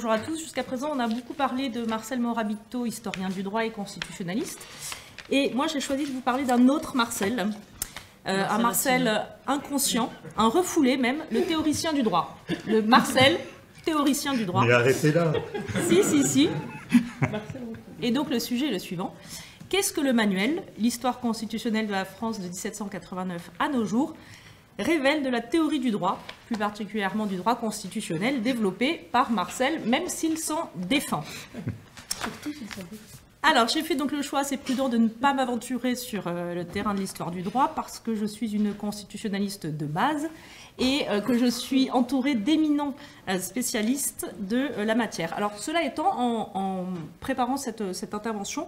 bonjour à tous. Jusqu'à présent, on a beaucoup parlé de Marcel Morabito, historien du droit et constitutionnaliste. Et moi, j'ai choisi de vous parler d'un autre Marcel, un Marcel inconscient, un refoulé même, le théoricien du droit. Le Marcel, théoricien du droit. Mais arrêtez là. Si. Et donc, le sujet est le suivant. Qu'est-ce que le manuel, l'histoire constitutionnelle de la France de 1789 à nos jours, révèle de la théorie du droit, plus particulièrement du droit constitutionnel, développé par Marcel, même s'il s'en défend. Alors, j'ai fait donc le choix assez prudent de ne pas m'aventurer sur le terrain de l'histoire du droit, parce que je suis une constitutionnaliste de base, et que je suis entourée d'éminents spécialistes de la matière. Alors, cela étant, en préparant cette intervention,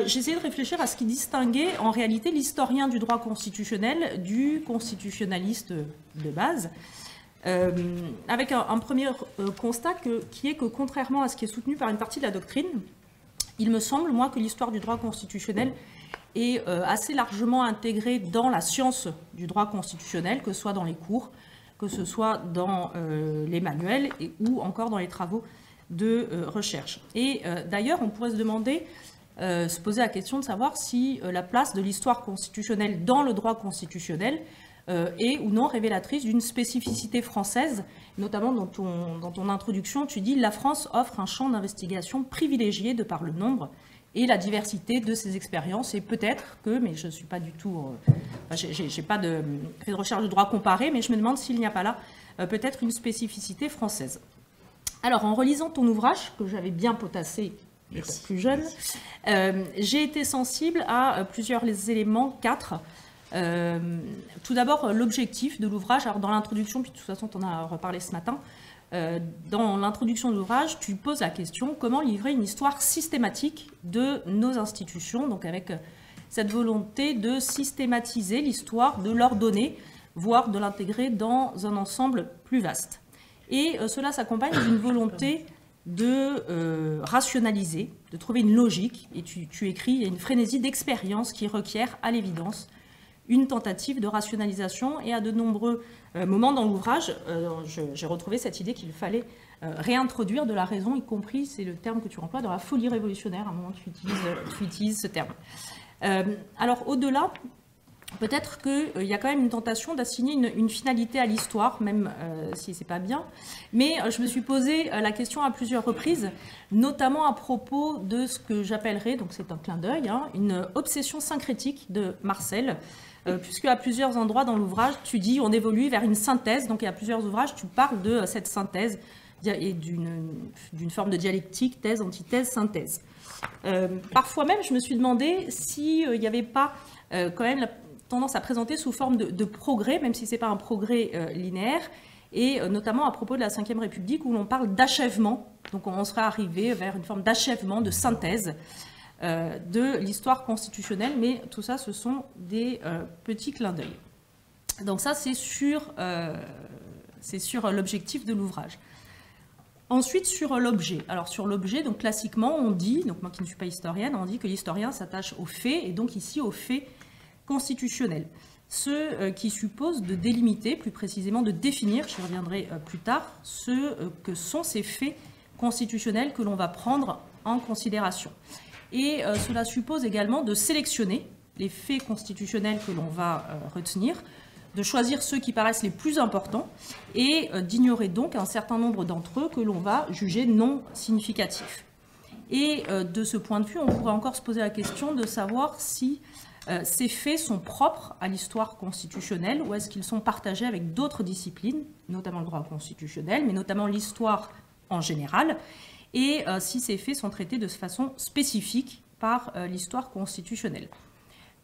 j'ai essayé de réfléchir à ce qui distinguait en réalité l'historien du droit constitutionnel du constitutionnaliste de base, avec un premier constat qui est que, contrairement à ce qui est soutenu par une partie de la doctrine, il me semble, moi, que l'histoire du droit constitutionnel est assez largement intégrée dans la science du droit constitutionnel, que ce soit dans les cours, que ce soit dans les manuels ou encore dans les travaux de recherche. Et d'ailleurs, on pourrait se poser la question de savoir si la place de l'histoire constitutionnelle dans le droit constitutionnel est ou non révélatrice d'une spécificité française, notamment dans ton introduction, tu dis « La France offre un champ d'investigation privilégié de par le nombre et la diversité de ses expériences ». Et peut-être que, mais je ne suis pas du tout... j'ai pas fait de recherche de droit comparé, mais je me demande s'il n'y a pas là peut-être une spécificité française. Alors, en relisant ton ouvrage, que j'avais bien potassé plus jeune, j'ai été sensible à plusieurs éléments, 4. Tout d'abord, l'objectif de l'ouvrage. Alors, dans l'introduction, puis de toute façon, tu en as reparlé ce matin, dans l'introduction de l'ouvrage, tu poses la question comment livrer une histoire systématique de nos institutions, donc avec cette volonté de systématiser l'histoire, de l'ordonner, voire de l'intégrer dans un ensemble plus vaste. Et cela s'accompagne d'une volonté de rationaliser, de trouver une logique, et tu écris, il y a une frénésie d'expérience qui requiert, à l'évidence, une tentative de rationalisation, et à de nombreux moments dans l'ouvrage, j'ai retrouvé cette idée qu'il fallait réintroduire de la raison, y compris, c'est le terme que tu emploies, dans la folie révolutionnaire, à un moment tu utilises ce terme. Alors au-delà, peut-être qu'il y a quand même une tentation d'assigner une finalité à l'histoire, même si c'est pas bien, mais je me suis posé la question à plusieurs reprises, notamment à propos de ce que j'appellerais, donc c'est un clin d'œil, une obsession syncrétique de Marcel, puisque à plusieurs endroits dans l'ouvrage, tu dis on évolue vers une synthèse, donc il y a plusieurs ouvrages, tu parles de cette synthèse et d'une forme de dialectique, thèse, antithèse, synthèse. Parfois même, je me suis demandé s'il n'y avait pas quand même la tendance à présenter sous forme de progrès, même si ce n'est pas un progrès linéaire, et notamment à propos de la Ve République, où l'on parle d'achèvement, donc on serait arrivé vers une forme d'achèvement, de synthèse, de l'histoire constitutionnelle, mais tout ça, ce sont des petits clins d'œil. Donc ça, c'est sur l'objectif de l'ouvrage. Ensuite, sur l'objet. Alors sur l'objet, donc classiquement, on dit, donc moi qui ne suis pas historienne, on dit que l'historien s'attache aux faits, et donc ici aux faits constitutionnels. Ce qui suppose de délimiter, plus précisément de définir, j'y reviendrai plus tard, ce que sont ces faits constitutionnels que l'on va prendre en considération. Et cela suppose également de sélectionner les faits constitutionnels que l'on va retenir, de choisir ceux qui paraissent les plus importants et d'ignorer donc un certain nombre d'entre eux que l'on va juger non significatifs. Et de ce point de vue, on pourrait encore se poser la question de savoir si ces faits sont propres à l'histoire constitutionnelle ou est-ce qu'ils sont partagés avec d'autres disciplines, notamment le droit constitutionnel, mais notamment l'histoire en général, et si ces faits sont traités de façon spécifique par l'histoire constitutionnelle.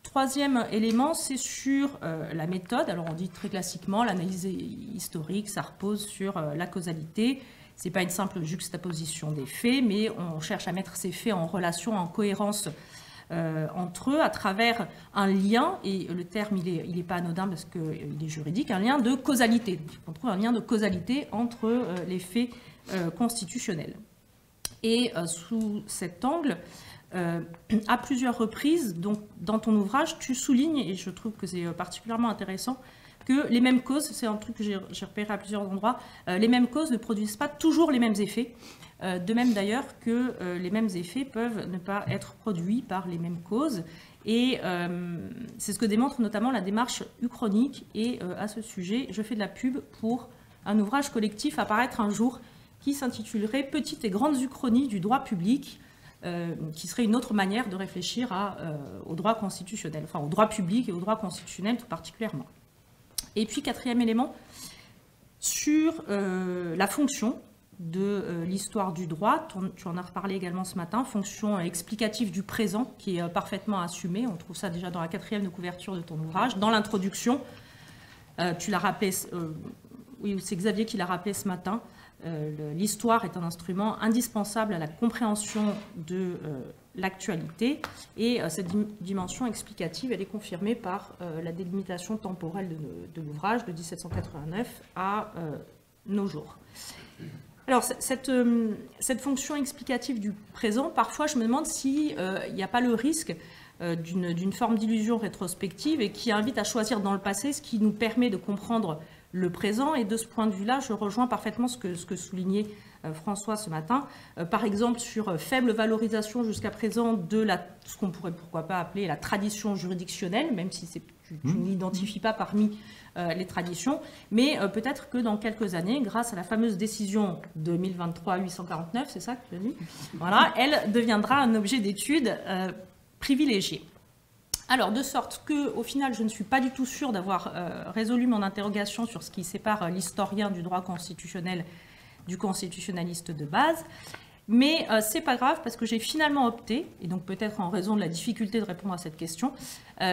Troisième élément, c'est sur la méthode. Alors on dit très classiquement l'analyse historique, ça repose sur la causalité. Ce n'est pas une simple juxtaposition des faits, mais on cherche à mettre ces faits en relation, en cohérence entre eux, à travers un lien, et le terme il est pas anodin parce qu'il est juridique, un lien de causalité. On trouve un lien de causalité entre les faits constitutionnels. Et sous cet angle, à plusieurs reprises, donc, dans ton ouvrage, tu soulignes, et je trouve que c'est particulièrement intéressant, que les mêmes causes, c'est un truc que j'ai repéré à plusieurs endroits, les mêmes causes ne produisent pas toujours les mêmes effets. De même d'ailleurs que les mêmes effets peuvent ne pas être produits par les mêmes causes. Et c'est ce que démontre notamment la démarche uchronique. Et à ce sujet, je fais de la pub pour un ouvrage collectif à paraître un jour qui s'intitulerait « Petites et grandes uchronies du droit public », qui serait une autre manière de réfléchir au droit constitutionnel, enfin au droit public et au droit constitutionnel tout particulièrement. Et puis, quatrième élément, sur la fonction de l'histoire du droit, tu en as reparlé également ce matin, fonction explicative du présent qui est parfaitement assumée, on trouve ça déjà dans la quatrième de couverture de ton ouvrage. Dans l'introduction, tu l'as rappelé, oui, c'est Xavier qui l'a rappelé ce matin, l'histoire est un instrument indispensable à la compréhension de l'actualité et cette dimension explicative, elle est confirmée par la délimitation temporelle de l'ouvrage de 1789 à nos jours. Alors, cette fonction explicative du présent, parfois je me demande s'il n'y a pas le risque d'une forme d'illusion rétrospective et qui invite à choisir dans le passé ce qui nous permet de comprendre le présent. Et de ce point de vue-là, je rejoins parfaitement ce que soulignait François ce matin. Par exemple, sur faible valorisation jusqu'à présent de ce qu'on pourrait pourquoi pas appeler la tradition juridictionnelle, même si tu n'identifies pas parmi les traditions, mais peut-être que dans quelques années, grâce à la fameuse décision 2023-849, c'est ça que tu as dit, voilà, elle deviendra un objet d'étude privilégié. Alors, de sorte qu'au final, je ne suis pas du tout sûre d'avoir résolu mon interrogation sur ce qui sépare l'historien du droit constitutionnel du constitutionnaliste de base, mais c'est pas grave parce que j'ai finalement opté, et donc peut-être en raison de la difficulté de répondre à cette question,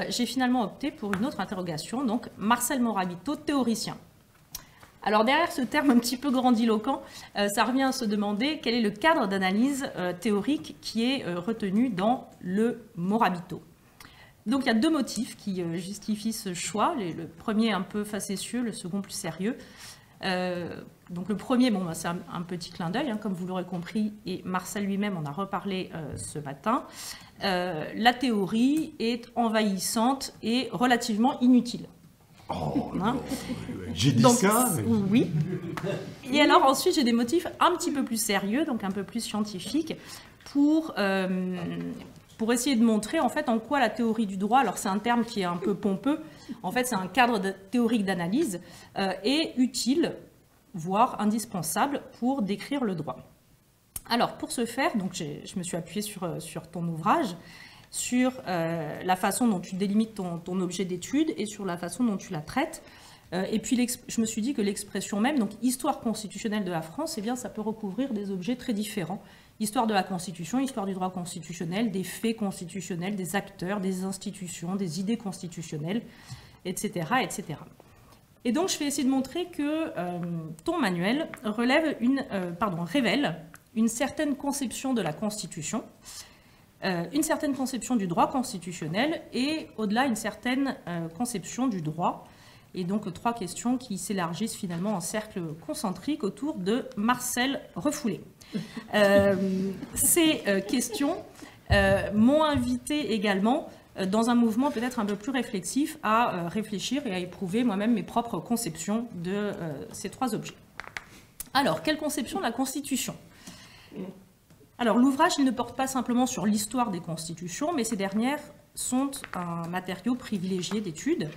j'ai finalement opté pour une autre interrogation, donc Marcel Morabito, théoricien. Alors derrière ce terme un petit peu grandiloquent, ça revient à se demander quel est le cadre d'analyse théorique qui est retenu dans le Morabito. Donc il y a deux motifs qui justifient ce choix, le premier un peu facétieux, le second plus sérieux. Donc le premier, bon, c'est un petit clin d'œil, hein, comme vous l'aurez compris, et Marcel lui-même en a reparlé ce matin. La théorie est envahissante et relativement inutile. Oh, hein j'ai dit donc, ça mais... Oui. Et alors ensuite, j'ai des motifs un petit peu plus sérieux, donc un peu plus scientifiques, pour essayer de montrer en fait en quoi la théorie du droit, alors c'est un terme qui est un peu pompeux, en fait c'est un cadre théorique d'analyse, est utile, voire indispensable pour décrire le droit. Alors pour ce faire, donc je me suis appuyée sur ton ouvrage, sur la façon dont tu délimites ton objet d'étude et sur la façon dont tu la traites. Et puis je me suis dit que l'expression même, donc histoire constitutionnelle de la France, eh bien, ça peut recouvrir des objets très différents. Histoire de la Constitution, histoire du droit constitutionnel, des faits constitutionnels, des acteurs, des institutions, des idées constitutionnelles, etc. etc. Et donc je vais essayer de montrer que ton manuel révèle une certaine conception de la Constitution, une certaine conception du droit constitutionnel et au-delà une certaine conception du droit. Et donc trois questions qui s'élargissent finalement en cercle concentrique autour de Marcel Refoulé. Ces questions m'ont invité également dans un mouvement peut-être un peu plus réflexif à réfléchir et à éprouver moi-même mes propres conceptions de ces trois objets. Alors, quelle conception de la Constitution ? Alors, l'ouvrage il ne porte pas simplement sur l'histoire des constitutions, mais ces dernières sont un matériau privilégié d'études.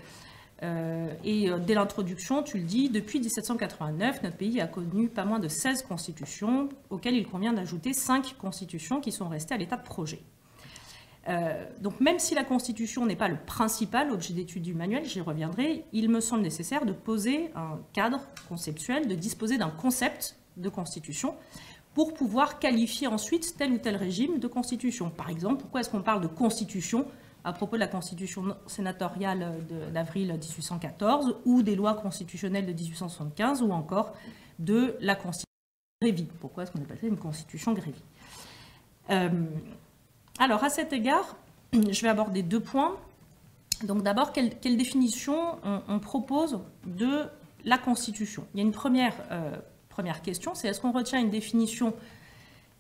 Et dès l'introduction, tu le dis, depuis 1789, notre pays a connu pas moins de 16 constitutions, auxquelles il convient d'ajouter 5 constitutions qui sont restées à l'état de projet. Donc même si la Constitution n'est pas le principal objet d'étude du manuel, j'y reviendrai, il me semble nécessaire de poser un cadre conceptuel, de disposer d'un concept de Constitution pour pouvoir qualifier ensuite tel ou tel régime de Constitution. Par exemple, pourquoi est-ce qu'on parle de Constitution à propos de la Constitution sénatoriale d'avril 1814 ou des lois constitutionnelles de 1875 ou encore de la Constitution Grévy. Pourquoi est-ce qu'on appelle ça une Constitution Grévy ? Alors à cet égard, je vais aborder deux points. Donc d'abord, quelle définition on propose de la Constitution ? Il y a une première question, c'est est-ce qu'on retient une définition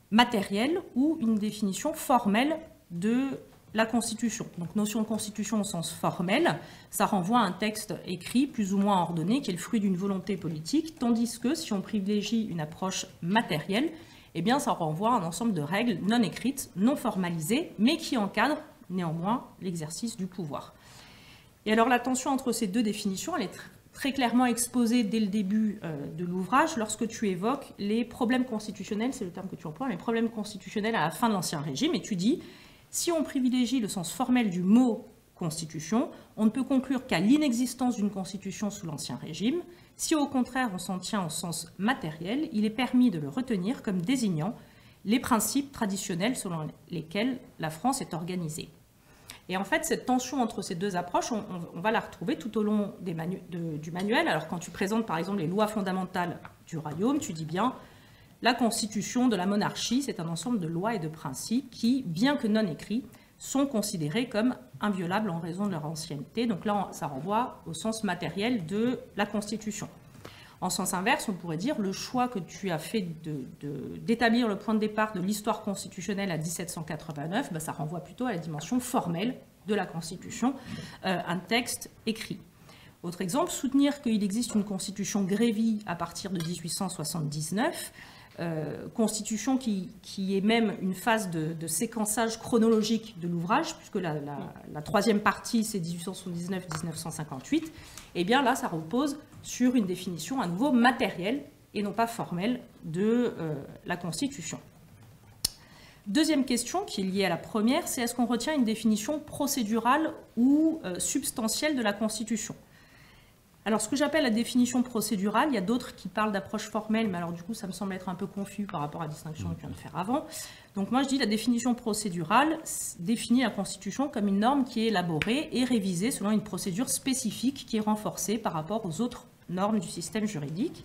matérielle ou une définition formelle de la Constitution. Donc notion de Constitution au sens formel, ça renvoie à un texte écrit, plus ou moins ordonné, qui est le fruit d'une volonté politique, tandis que si on privilégie une approche matérielle, eh bien ça renvoie à un ensemble de règles non écrites, non formalisées, mais qui encadrent néanmoins l'exercice du pouvoir. Et alors la tension entre ces deux définitions, elle est très clairement exposée dès le début de l'ouvrage lorsque tu évoques les problèmes constitutionnels, c'est le terme que tu emploies, les problèmes constitutionnels à la fin de l'Ancien Régime, et tu dis, si on privilégie le sens formel du mot constitution, on ne peut conclure qu'à l'inexistence d'une constitution sous l'Ancien Régime. Si au contraire on s'en tient au sens matériel, il est permis de le retenir comme désignant les principes traditionnels selon lesquels la France est organisée. Et en fait, cette tension entre ces deux approches, on va la retrouver tout au long du manuel. Alors quand tu présentes par exemple les lois fondamentales du royaume, tu dis bien la constitution de la monarchie, c'est un ensemble de lois et de principes qui, bien que non écrits, sont considérés comme inviolables en raison de leur ancienneté. Donc là, ça renvoie au sens matériel de la Constitution. En sens inverse, on pourrait dire le choix que tu as fait d'établir le point de départ de l'histoire constitutionnelle à 1789, ça renvoie plutôt à la dimension formelle de la Constitution, un texte écrit. Autre exemple, soutenir qu'il existe une constitution Grévy à partir de 1879, constitution qui est même une phase de séquençage chronologique de l'ouvrage, puisque la troisième partie, c'est 1879-1958, et bien là, ça repose sur une définition à nouveau matérielle et non pas formelle de la Constitution. Deuxième question, qui est liée à la première, c'est est-ce qu'on retient une définition procédurale ou substantielle de la Constitution ? Alors, ce que j'appelle la définition procédurale, il y a d'autres qui parlent d'approche formelle, mais alors du coup, ça me semble être un peu confus par rapport à la distinction que je viens de faire avant. Donc moi, je dis la définition procédurale définit la Constitution comme une norme qui est élaborée et révisée selon une procédure spécifique qui est renforcée par rapport aux autres normes du système juridique.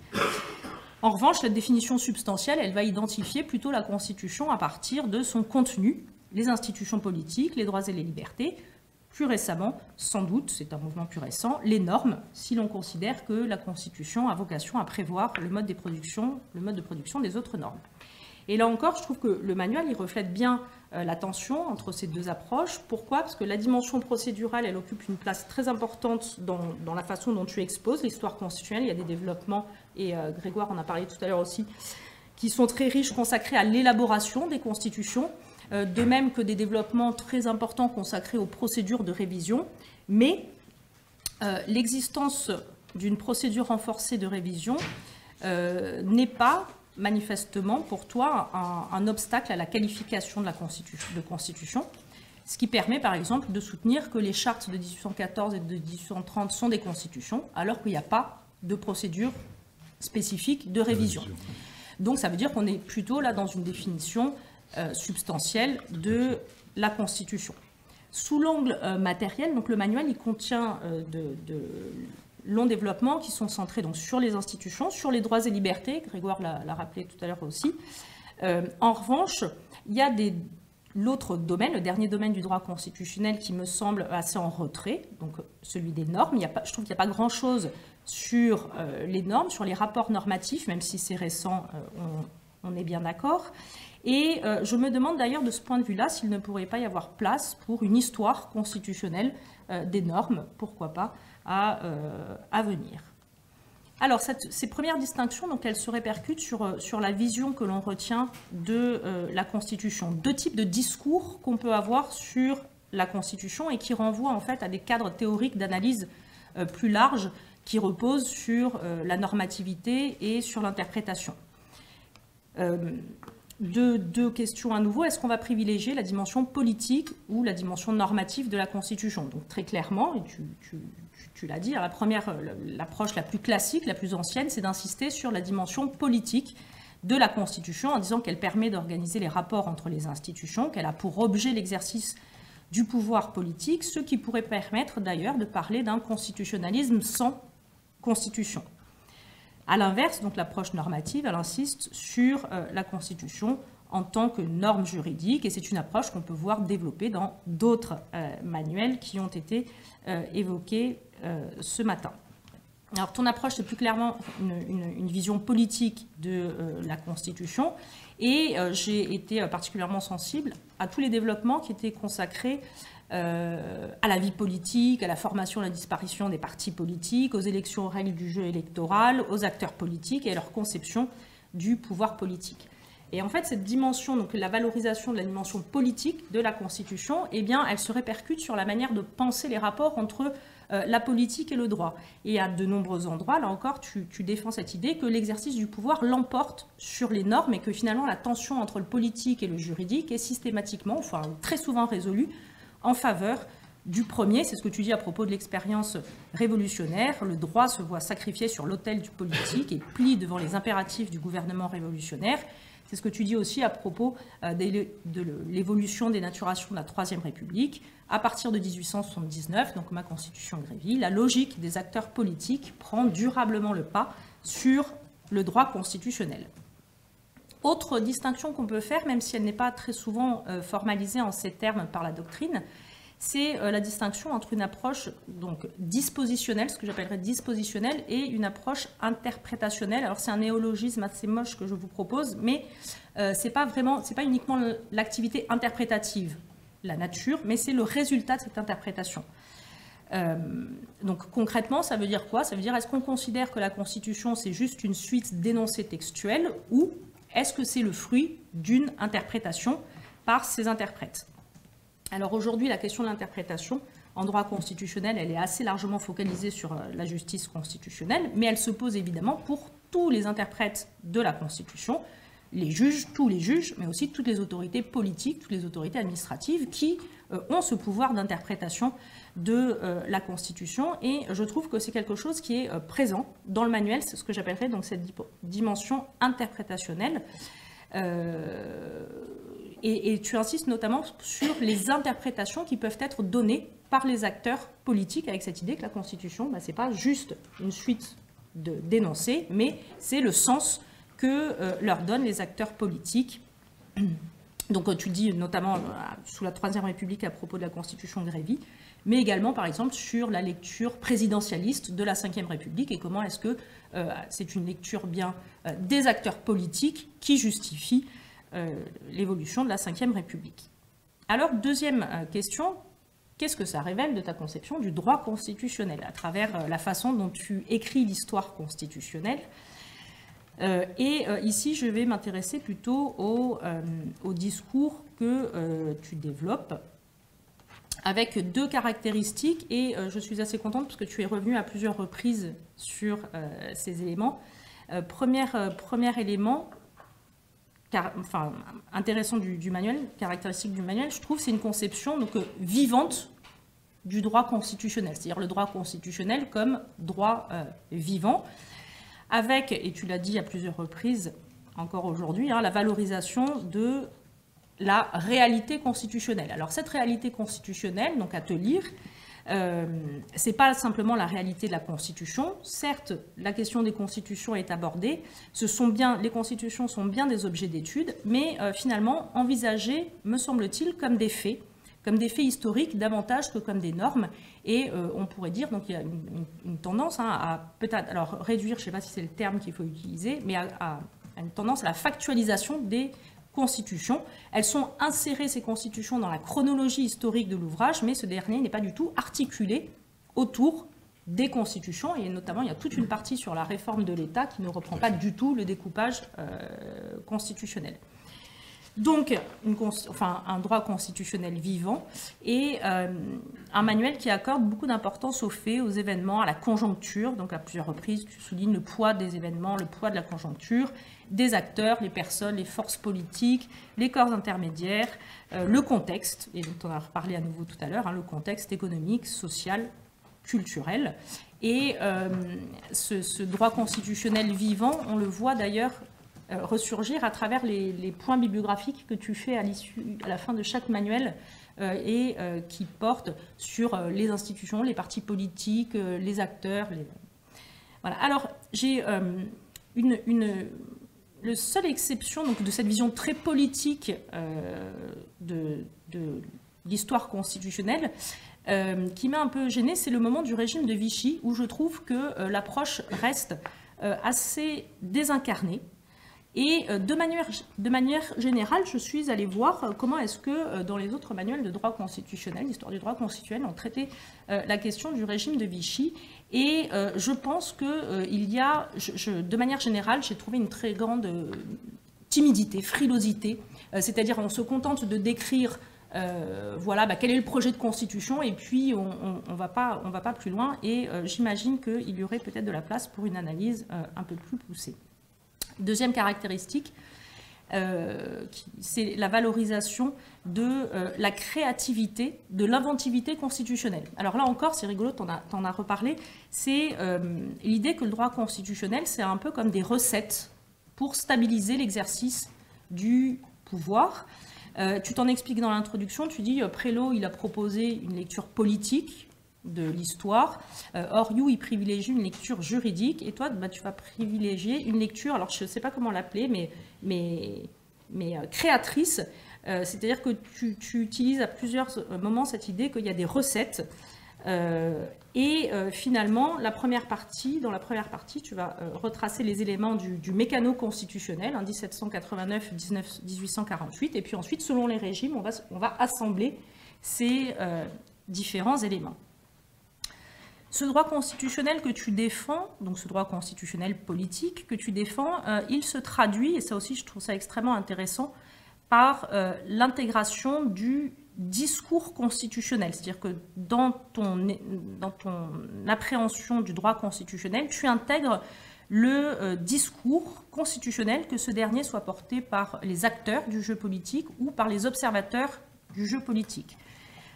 En revanche, la définition substantielle, elle va identifier plutôt la Constitution à partir de son contenu, les institutions politiques, les droits et les libertés. Plus récemment, sans doute, c'est un mouvement plus récent, les normes, si l'on considère que la Constitution a vocation à prévoir le mode de production des autres normes. Et là encore, je trouve que le manuel, il reflète bien la tension entre ces deux approches. Pourquoi ? Parce que la dimension procédurale, elle occupe une place très importante dans la façon dont tu exposes l'histoire constitutionnelle. Il y a des développements, et Grégoire en a parlé tout à l'heure aussi, qui sont très riches, consacrés à l'élaboration des constitutions, de même que des développements très importants consacrés aux procédures de révision. Mais l'existence d'une procédure renforcée de révision n'est pas manifestement pour toi un obstacle à la qualification de la Constitution, ce qui permet par exemple de soutenir que les chartes de 1814 et de 1830 sont des constitutions, alors qu'il n'y a pas de procédure spécifique de révision. Donc ça veut dire qu'on est plutôt là dans une définition substantielle de la Constitution. Sous l'angle matériel, donc le manuel il contient de longs développements qui sont centrés donc, sur les institutions, sur les droits et libertés, Grégoire l'a rappelé tout à l'heure aussi. En revanche, il y a l'autre domaine, le dernier domaine du droit constitutionnel qui me semble assez en retrait, donc celui des normes. Je trouve qu'il n'y a pas grand-chose sur les normes, sur les rapports normatifs, même si c'est récent, on est bien d'accord. Et je me demande d'ailleurs de ce point de vue-là s'il ne pourrait pas y avoir place pour une histoire constitutionnelle des normes, pourquoi pas, à venir. Alors, ces premières distinctions, donc, elles se répercutent sur la vision que l'on retient de la Constitution. Deux types de discours qu'on peut avoir sur la Constitution et qui renvoient en fait à des cadres théoriques d'analyse plus larges qui reposent sur la normativité et sur l'interprétation. Deux questions à nouveau. Est-ce qu'on va privilégier la dimension politique ou la dimension normative de la Constitution? Donc très clairement, et tu l'as dit, l'approche la plus classique, la plus ancienne, c'est d'insister sur la dimension politique de la Constitution en disant qu'elle permet d'organiser les rapports entre les institutions, qu'elle a pour objet l'exercice du pouvoir politique, ce qui pourrait permettre d'ailleurs de parler d'un constitutionnalisme sans constitution. A l'inverse, donc l'approche normative, elle insiste sur la Constitution en tant que norme juridique, et c'est une approche qu'on peut voir développer dans d'autres manuels qui ont été évoqués ce matin. Alors, ton approche, c'est plus clairement une vision politique de la Constitution. Et j'ai été particulièrement sensible à tous les développements qui étaient consacrés à la vie politique, à la formation et à la disparition des partis politiques, aux élections, aux règles du jeu électoral, aux acteurs politiques et à leur conception du pouvoir politique. Et en fait, cette dimension, donc la valorisation de la dimension politique de la Constitution, eh bien, elle se répercute sur la manière de penser les rapports entre la politique et le droit. Et à de nombreux endroits, là encore, tu défends cette idée que l'exercice du pouvoir l'emporte sur les normes et que finalement la tension entre le politique et le juridique est systématiquement, enfin très souvent résolue, en faveur du premier. C'est ce que tu dis à propos de l'expérience révolutionnaire. Le droit se voit sacrifié sur l'autel du politique et plie devant les impératifs du gouvernement révolutionnaire. C'est ce que tu dis aussi à propos de l'évolution des naturations de la Troisième République. À partir de 1879, donc ma constitution Grévy, la logique des acteurs politiques prend durablement le pas sur le droit constitutionnel. Autre distinction qu'on peut faire, même si elle n'est pas très souvent formalisée en ces termes par la doctrine, c'est la distinction entre une approche donc dispositionnelle, ce que j'appellerais dispositionnelle, et une approche interprétationnelle. Alors c'est un néologisme assez moche que je vous propose, mais c'est pas uniquement l'activité interprétative, la nature, mais c'est le résultat de cette interprétation. Donc concrètement, ça veut dire quoi? Ça veut dire, est-ce qu'on considère que la Constitution c'est juste une suite d'énoncés textuels, ou est-ce que c'est le fruit d'une interprétation par ses interprètes? Alors aujourd'hui, la question de l'interprétation en droit constitutionnel, elle est assez largement focalisée sur la justice constitutionnelle, mais elle se pose évidemment pour tous les interprètes de la Constitution, les juges, tous les juges, mais aussi toutes les autorités politiques, toutes les autorités administratives qui ont ce pouvoir d'interprétation de la Constitution. Et je trouve que c'est quelque chose qui est présent dans le manuel, c'est ce que j'appellerais donc cette dimension interprétationnelle. Et tu insistes notamment sur les interprétations qui peuvent être données par les acteurs politiques avec cette idée que la Constitution, ce n'est pas juste une suite d'énoncés, mais c'est le sens que leur donnent les acteurs politiques. Donc tu dis notamment sous la Troisième République à propos de la Constitution Grévy, mais également par exemple sur la lecture présidentialiste de la Ve République et comment est-ce que c'est une lecture bien des acteurs politiques qui justifie l'évolution de la Ve République. Alors, deuxième question, qu'est-ce que ça révèle de ta conception du droit constitutionnel à travers la façon dont tu écris l'histoire constitutionnelle? Ici, je vais m'intéresser plutôt au discours que tu développes avec deux caractéristiques et je suis assez contente parce que tu es revenu à plusieurs reprises sur ces éléments. Premier élément, intéressant du manuel, caractéristique du manuel, je trouve, c'est une conception donc, vivante du droit constitutionnel, c'est-à-dire le droit constitutionnel comme droit vivant, avec, et tu l'as dit à plusieurs reprises encore aujourd'hui, la valorisation de la réalité constitutionnelle. Alors cette réalité constitutionnelle, donc à te lire, c'est pas simplement la réalité de la Constitution. Certes, la question des constitutions est abordée. Les constitutions sont bien des objets d'étude, mais finalement envisagées, me semble-t-il, comme des faits historiques davantage que comme des normes. Et on pourrait dire, donc il y a une tendance à peut-être, alors réduire, je ne sais pas si c'est le terme qu'il faut utiliser, mais à une tendance à la factualisation des constitutions. Elles sont insérées, ces constitutions, dans la chronologie historique de l'ouvrage, mais ce dernier n'est pas du tout articulé autour des constitutions, et notamment il y a toute une partie sur la réforme de l'État qui ne reprend pas du tout le découpage constitutionnel. Donc, un droit constitutionnel vivant et un manuel qui accorde beaucoup d'importance aux faits, aux événements, à la conjoncture. Donc, à plusieurs reprises, tu soulignes le poids des événements, le poids de la conjoncture, des acteurs, les personnes, les forces politiques, les corps intermédiaires, le contexte, et dont on a reparlé à nouveau tout à l'heure, le contexte économique, social, culturel. Et ce droit constitutionnel vivant, on le voit d'ailleurs ressurgir à travers les points bibliographiques que tu fais à la fin de chaque manuel et qui portent sur les institutions, les partis politiques, les acteurs. Voilà. Alors, j'ai la seule exception donc, de cette vision très politique de l'histoire constitutionnelle, qui m'a un peu gênée, c'est le moment du régime de Vichy, où je trouve que l'approche reste assez désincarnée. Et de manière générale, je suis allée voir comment est-ce que dans les autres manuels de droit constitutionnel, l'histoire du droit constitutionnel, on traitait la question du régime de Vichy. Et je pense qu'il y a, de manière générale, j'ai trouvé une très grande timidité, frilosité, c'est-à-dire on se contente de décrire voilà, quel est le projet de constitution et puis on va pas plus loin et j'imagine qu'il y aurait peut-être de la place pour une analyse un peu plus poussée. Deuxième caractéristique, c'est la valorisation de la créativité, de l'inventivité constitutionnelle. Alors là encore, c'est rigolo, t'en as reparlé, c'est l'idée que le droit constitutionnel, c'est un peu comme des recettes pour stabiliser l'exercice du pouvoir. Tu t'en expliques dans l'introduction, tu dis Prélot, il a proposé une lecture politique de l'histoire. Or, you, il privilégie une lecture juridique. Et toi, tu vas privilégier une lecture, alors je ne sais pas comment l'appeler, mais créatrice. C'est-à-dire que tu utilises à plusieurs moments cette idée qu'il y a des recettes. Finalement, dans la première partie, tu vas retracer les éléments du mécano constitutionnel, 1789-1848. Et puis ensuite, selon les régimes, on va assembler ces différents éléments. Ce droit constitutionnel que tu défends, donc ce droit constitutionnel politique que tu défends, il se traduit, et ça aussi je trouve ça extrêmement intéressant, par l'intégration du discours constitutionnel. C'est-à-dire que dans ton appréhension du droit constitutionnel, tu intègres le discours constitutionnel, que ce dernier soit porté par les acteurs du jeu politique ou par les observateurs du jeu politique.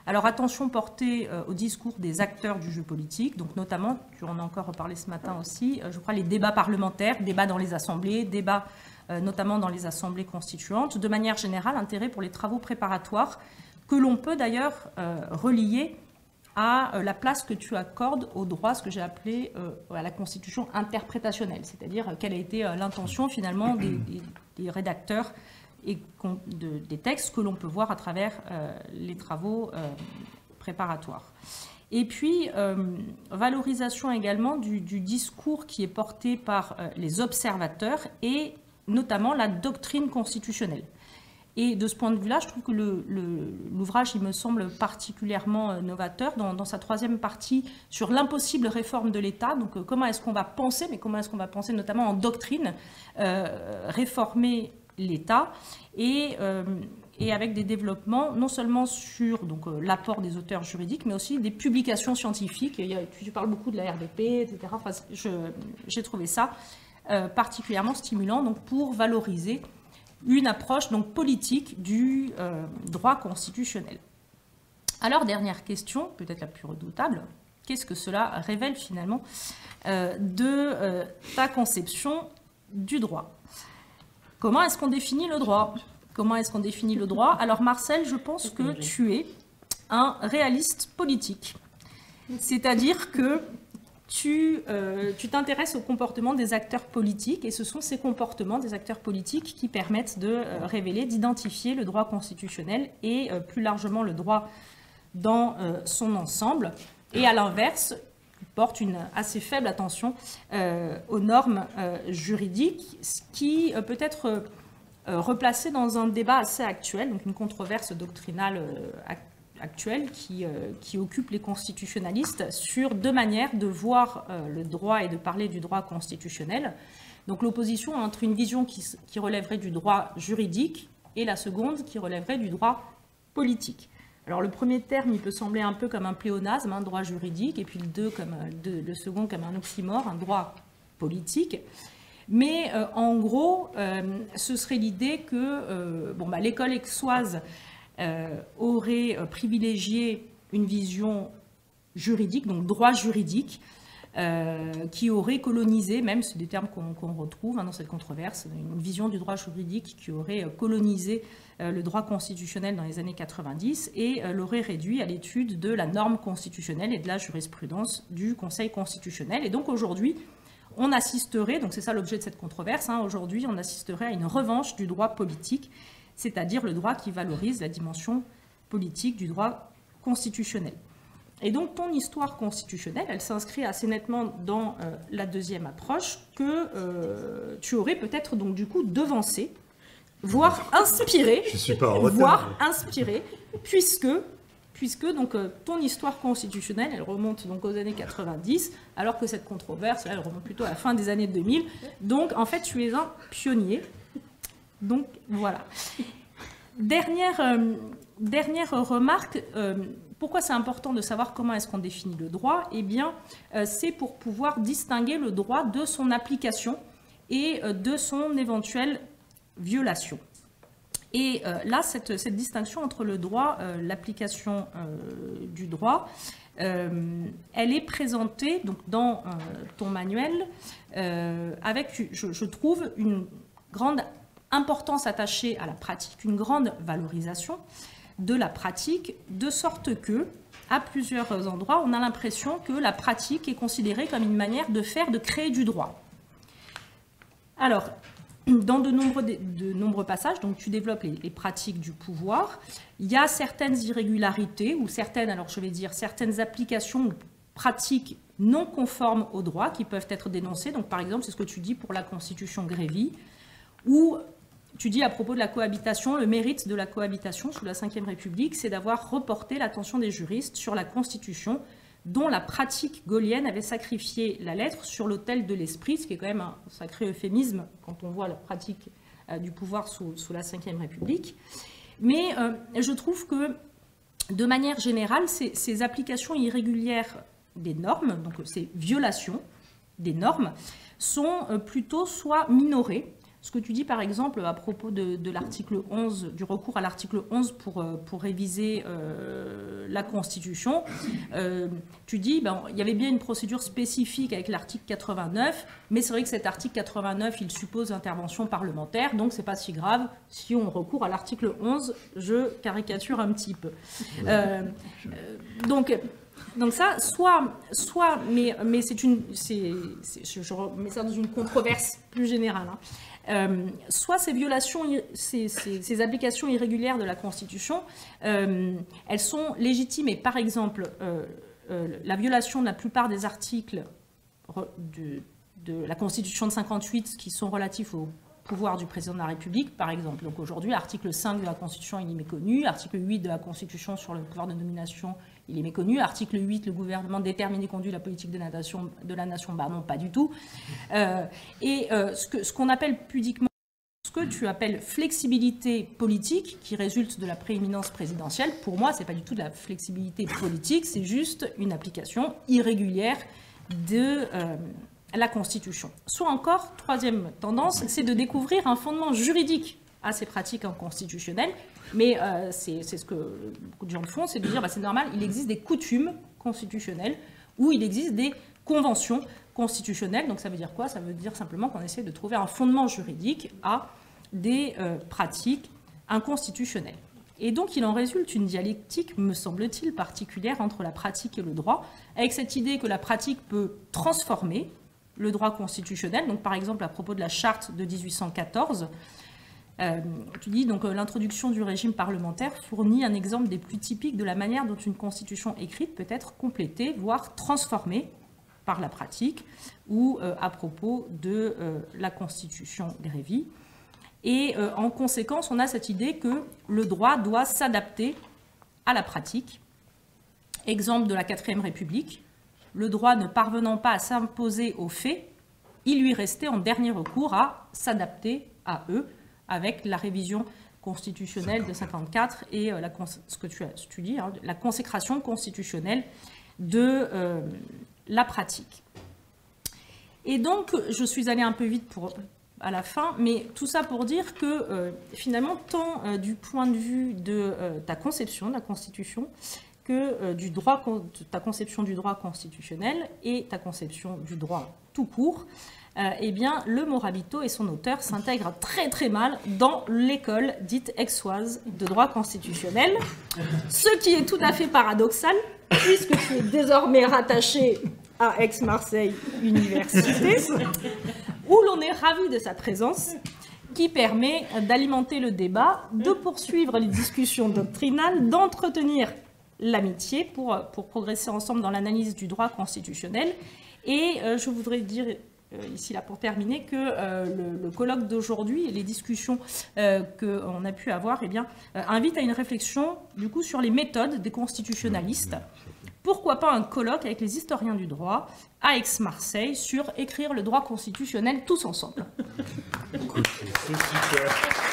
Alors attention portée au discours des acteurs du jeu politique, donc notamment, tu en as encore reparlé ce matin aussi, je crois les débats parlementaires, débats dans les assemblées, débats notamment dans les assemblées constituantes, de manière générale, intérêt pour les travaux préparatoires, que l'on peut d'ailleurs relier à la place que tu accordes au droit, ce que j'ai appelé à la constitution interprétationnelle, c'est-à-dire quelle a été l'intention finalement des rédacteurs et des textes que l'on peut voir à travers les travaux préparatoires. Et puis, valorisation également du discours qui est porté par les observateurs et notamment la doctrine constitutionnelle. Et de ce point de vue-là, je trouve que l'ouvrage, il me semble particulièrement novateur dans sa troisième partie sur l'impossible réforme de l'État. Donc, comment est-ce qu'on va penser, mais comment est-ce qu'on va penser notamment en doctrine, réformer l'État et avec des développements non seulement sur l'apport des auteurs juridiques, mais aussi des publications scientifiques. Tu parles beaucoup de la RDP, etc. Enfin, j'ai trouvé ça particulièrement stimulant pour valoriser une approche politique du droit constitutionnel. Alors, dernière question, peut-être la plus redoutable, qu'est-ce que cela révèle finalement de ta conception du droit ? Comment est-ce qu'on définit le droit ? Comment est-ce qu'on définit le droit ? Alors Marcel, je pense que tu es un réaliste politique. C'est-à-dire que tu t'intéresses au comportement des acteurs politiques et ce sont ces comportements des acteurs politiques qui permettent de révéler, d'identifier le droit constitutionnel et plus largement le droit dans son ensemble. Et à l'inverse, porte une assez faible attention aux normes juridiques, ce qui peut être replacé dans un débat assez actuel, donc une controverse doctrinale actuelle qui occupe les constitutionnalistes sur deux manières de voir le droit et de parler du droit constitutionnel. Donc l'opposition entre une vision qui relèverait du droit juridique et la seconde qui relèverait du droit politique. Alors le premier terme, il peut sembler un peu comme un pléonasme, un droit juridique, et puis le second comme un oxymore, un droit politique. Mais en gros, ce serait l'idée que l'école aixoise aurait privilégié une vision juridique, donc droit juridique, qui aurait colonisé, même c'est des termes qu'on retrouve dans cette controverse, une vision du droit juridique qui aurait colonisé le droit constitutionnel dans les années 90 et l'aurait réduit à l'étude de la norme constitutionnelle et de la jurisprudence du Conseil constitutionnel. Et donc aujourd'hui, on assisterait, donc c'est ça l'objet de cette controverse, aujourd'hui on assisterait à une revanche du droit politique, c'est-à-dire le droit qui valorise la dimension politique du droit constitutionnel. Et donc, ton histoire constitutionnelle, elle s'inscrit assez nettement dans la deuxième approche que tu aurais peut-être donc du coup devancé, voire inspiré, Je suis pas en retard. puisque donc ton histoire constitutionnelle, elle remonte donc aux années 90, alors que cette controverse, là, elle remonte plutôt à la fin des années 2000. Donc, en fait, tu es un pionnier. Donc, voilà. Dernière remarque, pourquoi c'est important de savoir comment est-ce qu'on définit le droit? Eh bien, c'est pour pouvoir distinguer le droit de son application et de son éventuelle violation. Et là, cette distinction entre le droit, l'application du droit, elle est présentée donc, dans ton manuel avec, je trouve, une grande importance attachée à la pratique, une grande valorisation de la pratique, de sorte que, à plusieurs endroits, on a l'impression que la pratique est considérée comme une manière de créer du droit. Alors, dans de nombreux passages, donc tu développes les pratiques du pouvoir, il y a certaines irrégularités ou certaines applications ou pratiques non conformes au droit qui peuvent être dénoncées. Donc par exemple, c'est ce que tu dis pour la Constitution Grévy, où tu dis à propos de la cohabitation, le mérite de la cohabitation sous la Ve République, c'est d'avoir reporté l'attention des juristes sur la Constitution dont la pratique gaulienne avait sacrifié la lettre sur l'autel de l'esprit, ce qui est quand même un sacré euphémisme quand on voit la pratique du pouvoir sous la Ve République. Mais je trouve que, de manière générale, ces applications irrégulières des normes, donc ces violations des normes, sont plutôt soit minorées. Ce que tu dis par exemple à propos de l'article 11, du recours à l'article 11 pour réviser la Constitution, tu dis il y avait bien une procédure spécifique avec l'article 89, mais c'est vrai que cet article 89, il suppose intervention parlementaire, donc c'est pas si grave si on recourt à l'article 11, je caricature un petit peu. Donc ça, mais je remets ça dans une controverse plus générale, hein. Soit ces violations, ces applications irrégulières de la Constitution, elles sont légitimes et par exemple la violation de la plupart des articles de la Constitution de 58 qui sont relatifs au pouvoir du président de la République, par exemple. Donc aujourd'hui, article 5 de la Constitution, il est méconnu. Article 8 de la Constitution sur le pouvoir de nomination, il est méconnu. Article 8, le gouvernement détermine et conduit la politique de la nation, bah non, pas du tout. Ce qu'on appelle pudiquement, ce que tu appelles flexibilité politique, qui résulte de la prééminence présidentielle, pour moi, c'est pas du tout de la flexibilité politique, c'est juste une application irrégulière de la Constitution. Soit encore, troisième tendance, c'est de découvrir un fondement juridique à ces pratiques inconstitutionnelles, mais c'est ce que beaucoup de gens font, c'est de dire c'est normal, il existe des coutumes constitutionnelles ou il existe des conventions constitutionnelles. Donc ça veut dire quoi? Ça veut dire simplement qu'on essaie de trouver un fondement juridique à des pratiques inconstitutionnelles. Et donc il en résulte une dialectique, me semble-t-il, particulière entre la pratique et le droit, avec cette idée que la pratique peut transformer le droit constitutionnel. Donc par exemple à propos de la charte de 1814, tu dis donc l'introduction du régime parlementaire fournit un exemple des plus typiques de la manière dont une constitution écrite peut être complétée, voire transformée par la pratique, ou à propos de la constitution Grévy. Et en conséquence, on a cette idée que le droit doit s'adapter à la pratique. Exemple de la 4e République, le droit ne parvenant pas à s'imposer aux faits, il lui restait en dernier recours à s'adapter à eux, avec la révision constitutionnelle de 54 et ce que tu dis, hein, la consécration constitutionnelle de la pratique. Et donc, je suis allée un peu vite à la fin, mais tout ça pour dire que finalement, tant du point de vue de ta conception de la Constitution, que ta conception du droit constitutionnel et ta conception du droit tout court, eh bien, le Morabito et son auteur s'intègrent très très mal dans l'école dite aixoise de droit constitutionnel, ce qui est tout à fait paradoxal, puisque tu es désormais rattaché à Aix-Marseille Université, où l'on est ravi de sa présence, qui permet d'alimenter le débat, de poursuivre les discussions doctrinales, d'entretenir l'amitié pour progresser ensemble dans l'analyse du droit constitutionnel. Et je voudrais dire ici, là, pour terminer, que le colloque d'aujourd'hui et les discussions qu'on a pu avoir invitent à une réflexion du coup, sur les méthodes des constitutionnalistes. Pourquoi pas un colloque avec les historiens du droit à Aix-Marseille sur écrire le droit constitutionnel tous ensemble. C'est super.